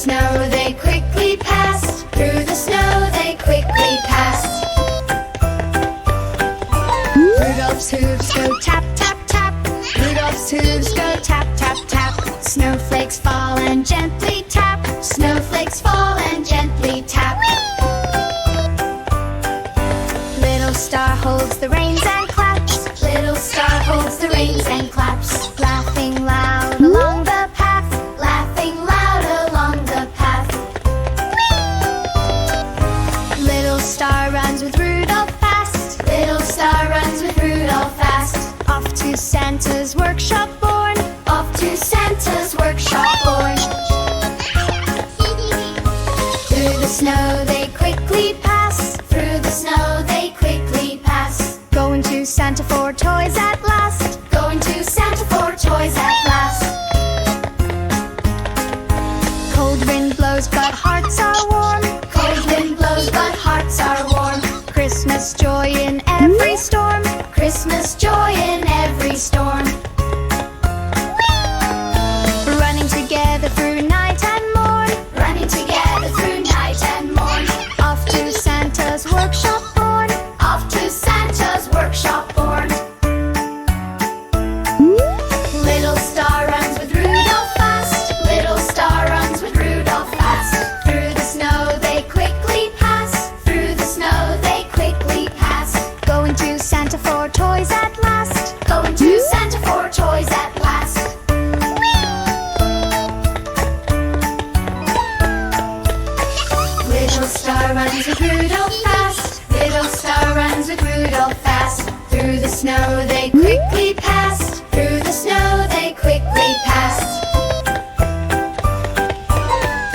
snow they quickly passed. Through the snow they quickly passed. Rudolph's hooves go tap, tap, tap. Rudolph's hooves go tap, tap, tap. Snowflakes fall and gently tap. Snowflakes fall and gently tap. Little star holds the reins and claps. Little star holds the reins and claps. Laughing loud along the path. Laughing loud along the path. Little star runs with Rudolph fast. Little star runs with Rudolph fast. Off to Santa's workshop born. Off to Santa's workshop born. Through the snow they quickly pass. Through the snow they quickly pass. Going to Santa for toys at last. Going to Santa for toys at last. Cold wind blows but hearts are warm. Cold wind blows but hearts are warm. Christmas joy in every storm. Christmas joy in every storm. Running together through night and morn. Running together through night and morn. Off to Santa's workshop born. Off to Santa's workshop born. Little star runs with Rudolph fast. Little star runs with Rudolph fast. Through the snow they quickly pass. Through the snow they quickly pass. Going to Santa for toys at last. Going to Santa for toys at last. Little star runs with Rudolph fast. Little star runs with Rudolph fast. Through the snow they quickly passed. Through the snow they quickly passed.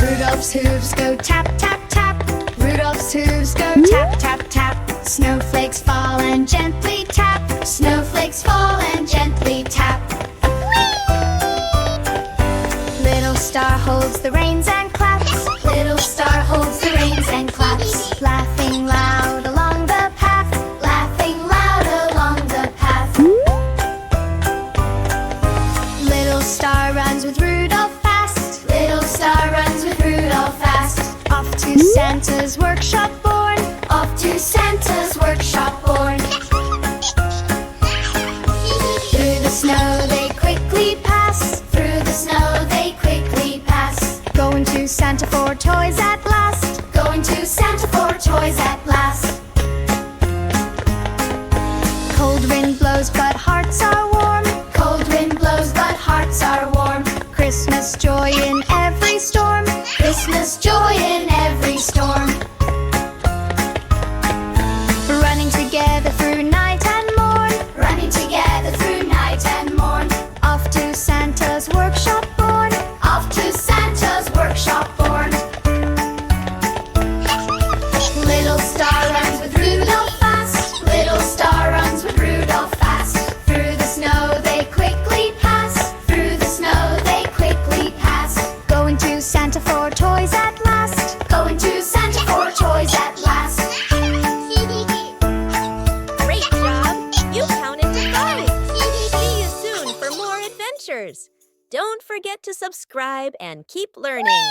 Rudolph's hooves go tap, tap, tap. Rudolph's hooves go tap, tap, tap. Snowflakes fall and gently tap. Snowflakes fall and gently tap. Little star holds the reins and claps. Little star holds the reins and claps. Laughing loud along the path. Laughing loud along the path. Little star runs with Rudolph fast. Little star runs with Rudolph fast. Off to Santa's workshop born. Off to Santa's workshop born. Through the snow they quickly pass. Through the snow they quickly pass. Going to Santa for toys at last. Going to Santa for toys at last. Cold wind blows but hearts are warm. Cold wind blows but hearts are warm. Christmas joy in every storm. Christmas joy in every storm. Running together through night and morn. Running together through night and morn. Off to Santa's workshop born. Off to Santa's workshop born. Little star runs with Rudolph fast. Little star runs with Rudolph fast. Through the snow they quickly pass. Through the snow they quickly pass. Going to Santa for toys at last. Going to Santa for toys at last. Great job! You counted to 5. See you soon for more adventures. Don't forget to subscribe and keep learning.